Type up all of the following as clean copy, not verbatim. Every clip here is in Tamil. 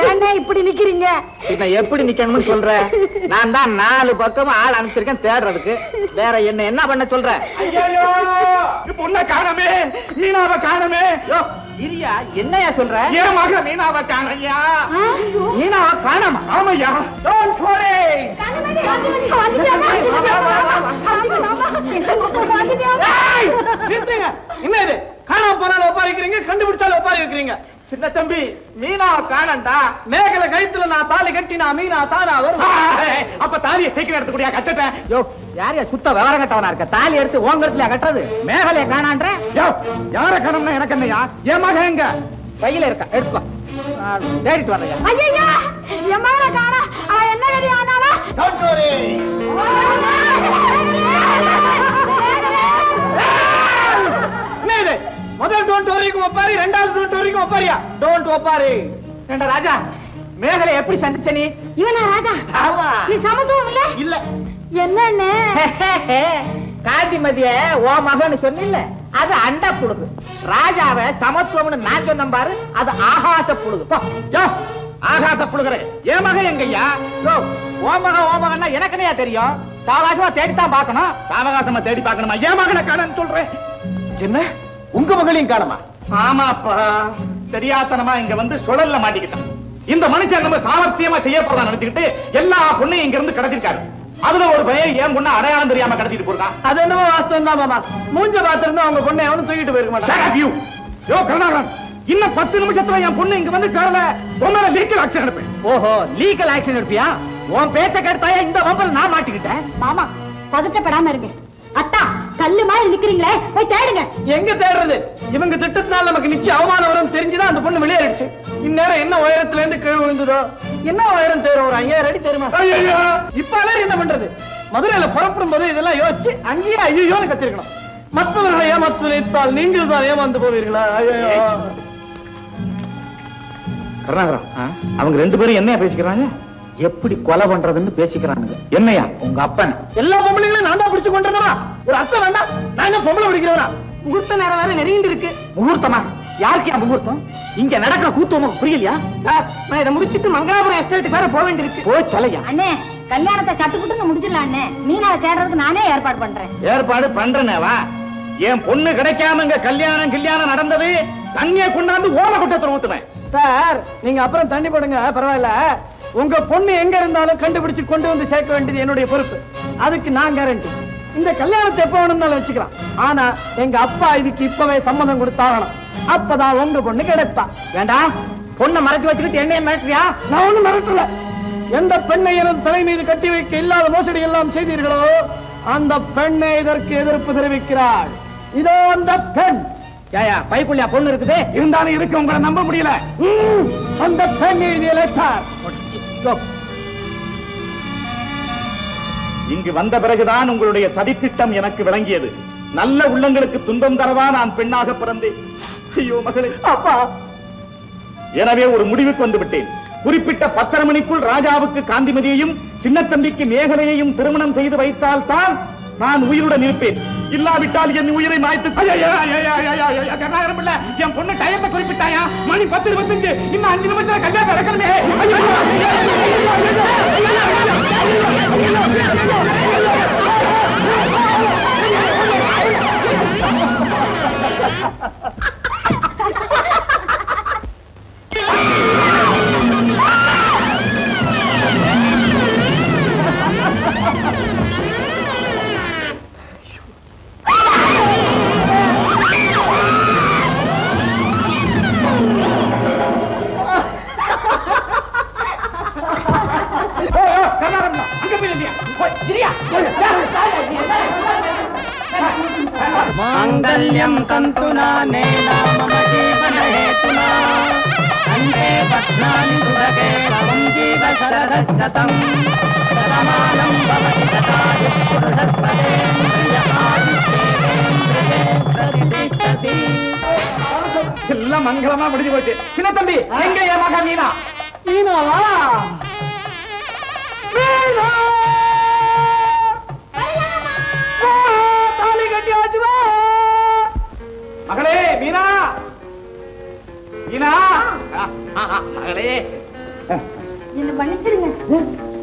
ஏன்னா இப்படி நிக்கிறீங்க? எப்படி நிக்கணும்னு சொல்ற? நான் தான் 4 பக்கமும் ஆள் அனுப்பிச்சிருக்கேன் தேடுறதுக்கு. வேற என்ன பண்ண சொல்ற? ஐயோ பொண்ண காணமே, மீனாவை காணமே. இரியா, என்னையா சொல்ற? என் மக மீனாவை காணையா? மீனாவை காணாமா? ஆமையா? Don't worry. என்ன இது? காணாம போனாலும் ஒப்பாரிக்கிறீங்க, கண்டுபிடிச்சாலும் ஒப்பாரிக்கிறீங்க. சின்ன தம்பி, மீனாவை காணண்டா. மேகல கயித்துல நான் தாலி கட்டினா மீனா தானா வரும். அப்ப தாலியை சீக்கிரம் எடுத்துக்கூடிய கட்டுட்டேன். யோ, யாரையா சுத்த விவரம் கட்டவனா இருக்க? தாலி எடுத்து ஓங்கறதுல கட்டுறது? மேகலைய காணான்ற? யோ, யார காணோம்னா எனக்கு என்னையா? என் மகன் எங்க? கையில இருக்கா, எடுத்துக்கோ. தேடிட்டு வரேன். ஐயா, என் மகனை காணா. என்ன கதி ஆனாலா? Don't worry. என்ன இது? முதல் டோன்ட் வரிக்கு ஒப்பாரி, ரெண்டாவது டோன்ட் வரிக்கு ஒப்பாரியா? டோன்ட் ஒப்பாரி. ஏண்டா ராஜா, மேகலை எப்படி சந்திச்ச நீ? இவனா ராஜா? ஆமா. நீ சமத்துவம் இல்ல? இல்ல. என்னன்னு? காந்திமதிய ஓ மகன்னு சொன்னில்ல, அது அண்ட புடுது. ராஜாவை சமத்துவம்னு நான் சொன்ன பாரு, அது ஆகாச புடுது. ஆகாச புடுகிற என் மகன் எங்கய்யா? ஓ மகன்னா எனக்கு என்னையா தெரியும்? சாவகாசமா தேடித்தான் பார்க்கணும். சாவகாசமா தேடி பார்க்கணுமா? என் மகனை காணன்னு சொல்றேன். என்ன, உங்க மகளையும் காணுமா? ஆமாப்பா, தெரியாதனமா இங்க வந்து சுழல்ல மாட்டிக்கிட்டான். இந்த மனுஷன் நம்ம சாமர்த்தியமா செய்ய போறதா நினைச்சுக்கிட்டு எல்லா பொண்ணையும் இங்க இருந்து கடத்திருக்காரு. அதுல ஒரு பையன் என் பொண்ணு அடையாளம் தெரியாம கடத்திட்டு போறான். அது என்னமோ வாஸ்தவம் தான் மாமா. மூஞ்ச பாத்திருந்தா அவங்க பொண்ணை அவனு தூக்கிட்டு போயிருக்க மாட்டான். யோ கருணாகரன், இன்னும் 10 நிமிஷத்துல என் பொண்ணு இங்க வந்து சேரல, பொண்ணு லீகல் ஆக்ஷன் எடுப்பேன். ஓஹோ, லீகல் ஆக்ஷன் எடுப்பியா? உன் பேச்ச கேட்டாயா இந்த வம்பல் நான் மாட்டிக்கிட்டேன். மாமா, பதட்டப்படாம இருங்க. அத்தா, கல்லு மாதிரி நிக்கிறீங்களே, போய் தேடுங்க. எங்க தேடுறது? இவங்க திட்டத்தினால நமக்கு நிச்சயம் அவமானம் வரும் தெரிஞ்சுதான் அந்த பொண்ணு வெளியேறிடுச்சு. இந்நேரம் என்ன உயரத்துல இருந்து கீழ் விழுந்ததோ. என்ன உயரம் தேரும்? ஒரு 5000 அடி தேருமா? இப்ப என்ன பண்றது? மதுரையில புறப்படும் போது இதெல்லாம் யோசிச்சு அங்கேயே ஐயோன்னு கத்திருக்கணும். மற்றவர்களை ஏமாத்து நினைத்தால் நீங்கள் தான் ஏமாந்து போவீர்களா? கருணாகரம், அவங்க 2 பேரும் என்ன பேசிக்கிறாங்க? எப்படி கொலை பண்றதுன்னு பேசிக்கிறானுங்க. என்னையா? உங்க அப்பன் எல்லா பொம்பளைங்களும் நான் தான் பிடிச்சு கொண்டிருந்தா ஒரு அர்த்தம் வேண்டாம். நாங்க பொம்பளை பிடிக்கிறவனா? முகூர்த்த நேரம் வேற நெருங்கிட்டு இருக்கு. முகூர்த்தமா? யாருக்கு முகூர்த்தம்? இங்க நடக்கிற கூத்து உனக்கு புரியலையா? சார், நான் இதை முடிச்சிட்டு மங்களாபுரம் எஸ்டேட்டுக்கு வேற போக வேண்டியிருக்கு. போய் தொலையா. அண்ணே, கல்யாணத்தை சட்டுப்புட்டுன்னு முடிச்சிடலாம் அண்ணே. மீனாவை தேடுறதுக்கு நானே ஏற்பாடு பண்றேன். ஏற்பாடு பண்றேனேவா? என் பொண்ணு கிடைக்காம இங்க கல்யாணம் நடந்தது. தண்ணியை கொண்டாந்து ஓல குட்டத்துல ஊத்துவேன். சார், நீங்க அப்புறம் தண்ணி போடுங்க, பரவாயில்ல. உங்க பொண்ணு எங்க இருந்தாலும் கண்டுபிடிச்சு கொண்டு வந்து சேர்க்க வேண்டியது என்னுடைய பொறுப்பு. அதுக்கு நான் கேரண்டி. இந்த கல்யாணத்தை எப்ப வேணும்னாலும் வச்சுக்கலாம். ஆனா எங்க அப்பா இதுக்கு இப்பவே சம்மதம் கொடுத்தாகணும். அப்பதான் உங்க பொண்ணு கிடைப்பா. வேண்டாம், பொண்ணை மறைச்சு வச்சுக்கிட்டு என்னைய மிரட்டுறியா? நான் ஒண்ணு மிரட்டல. எந்த பெண்ணை எனது தலை மீது கட்டி வைக்க இல்லாத மோசடி எல்லாம் செய்தீர்களோ அந்த பெண்ணை இதற்கு எதிர்ப்பு தெரிவிக்கிறாள். இதோ அந்த பெண். ஏயா, பைக்குள்ளியா பொண்ணு இருக்குது? இருந்தாலும் இருக்கு, உங்களை நம்ப முடியல. அந்த பெண்ணை இங்கு வந்த பிறகுதான் உங்களுடைய சதித்திட்டம் எனக்கு விளங்கியது. நல்ல உள்ளங்களுக்கு துன்பம் தரவா நான் பெண்ணாக பிறந்தேன். ஐயோ மகளே, அப்பா. எனவே ஒரு முடிவுக்கு வந்து விட்டேன். குறிப்பிட்ட 10:30 மணிக்குள் ராஜாவுக்கு காந்திமதியையும் சின்னத்தம்பிக்கு மேகலையையும் திருமணம் செய்து வைத்தால் தான் நான் உயிருடன் இருப்பேன். இல்லாவிட்டால் என் உயிரை மாய்த்து. கருணாகரம் இல்ல, என் பொண்ணு டயத்தை குறிப்பிட்டாயா? மணி 10:25. இன்னும் 5 நிமிஷத்துல கல்யாணம் நடக்கணுமே. मांगल्यं तंतुना नेना मम जीवन हेतुना कंठे बध्नामि सुभगे त्वं जीव शरदशतं शतमानं भवति शतायुः पुरुषस्तेन्द्रिय आयुष्येवेन्द्रिये प्रतिष्ठति. எல்லாம் மங்களமா முடிஞ்சு போச்சு. சின்ன தம்பி, எங்க என் மக மீனா? மீனாவா? மீனா தாலி கட்டி வச்சுவா. மகளே மீனா, மகளே, என்ன மன்னிச்சிருங்க.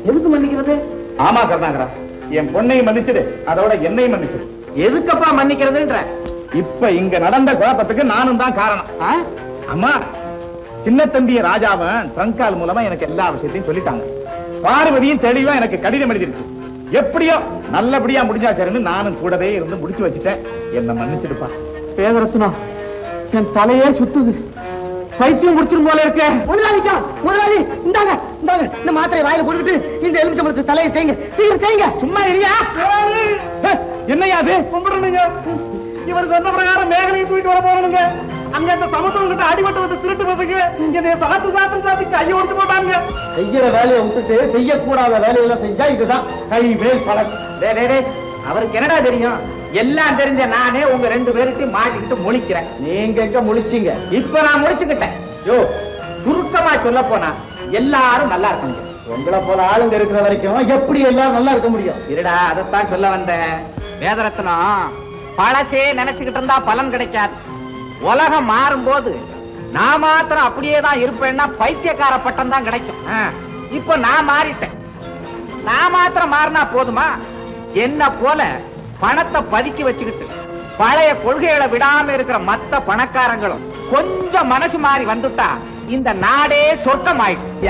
எதுக்கு மன்னிக்கிறது? ஆமா கருணாகரா, என் பொண்ணையும் மன்னிச்சிடு, அதோட என்னையும் மன்னிச்சிடு. எதுக்கப்பா மன்னிக்கிறதுன்ற? இப்ப இங்க நடந்த குழப்பத்துக்கு நானும் தான் காரணம். அம்மா, சின்ன தம்பிய ராஜாவன் ட்ரங்கால் மூலமா எனக்கு எல்லா விஷயத்தையும் சொல்லிட்டாங்க. பார்வதியும் தெளிவா எனக்கு கடிதம் எழுதிருச்சு. எப்படியோ நல்லபடியா முடிஞ்சாச்சுன்னு நானும் கூடவே இருந்து முடிச்சு வச்சுட்டேன். என்ன மன்னிச்சிடுப்பா. பேதரத்னம், என் தலையே சுத்துது. பைத்தியம் முடிச்சிரும் போல இருக்க. முதலாளி, இந்தாங்க இந்தாங்க, இந்த மாத்திரை வாயில போட்டுட்டு இந்த எலுமிச்சம்பழத்து தலையை தேய்ங்க, சீக்கிரம் தேய்ங்க. சும்மா இருயா. என்னையா அது? கும்பிடுங்க. இவர் சொன்ன பிரகாரம் மேகலையும் தூக்கிட்டு வர போறனுங்க. அங்க அந்த சமத்துவம் கிட்ட அடிபட்டு வந்து திருட்டு போதுக்கு இங்க சாத்துக்கு ஐயோ ஒட்டு போட்டாங்க. செய்யற வேலையை விட்டுட்டு செய்யக்கூடாத வேலையெல்லாம் செஞ்சா இதுதான் கை வேல் பழம். அவருக்கு என்னடா தெரியும்? எல்லாம் தெரிஞ்ச நானே உங்க 2 பேருக்கும் மாட்டிக்கிட்டு முழிக்கிறேன். நீங்க எங்க முழிச்சீங்க? இப்ப நான் முழிச்சுக்கிட்டேன். யோ, சுருக்கமா சொல்ல போனா எல்லாரும் நல்லா இருக்காங்க. உங்களை போல ஆளுங்க இருக்கிற வரைக்கும் எப்படி எல்லாரும் நல்லா இருக்க முடியும்? இருடா, அதைத்தான் சொல்ல வந்தேன். வேதரத்னம், பழசே நினைச்சுக்கிட்டு இருந்தா பலன் கிடைக்காது. உலகம் மாறும் போது நான் மாத்திரம் அப்படியே தான் இருப்பேன்னா பைத்தியக்கார பட்டம் தான் கிடைக்கும். இப்ப நான் மாறிட்டேன். நான் மாத்திரம் மாறினா போதுமா? என்ன போல பணத்தை பதுக்கி வச்சுக்கிட்டு பழைய கொள்கைகளை விடாம இருக்கிற மத்த பணக்காரங்களும் கொஞ்சம் மனசு மாறி வந்துட்டா இந்த நாடே சொர்க்கம் ஆயிடுச்சு.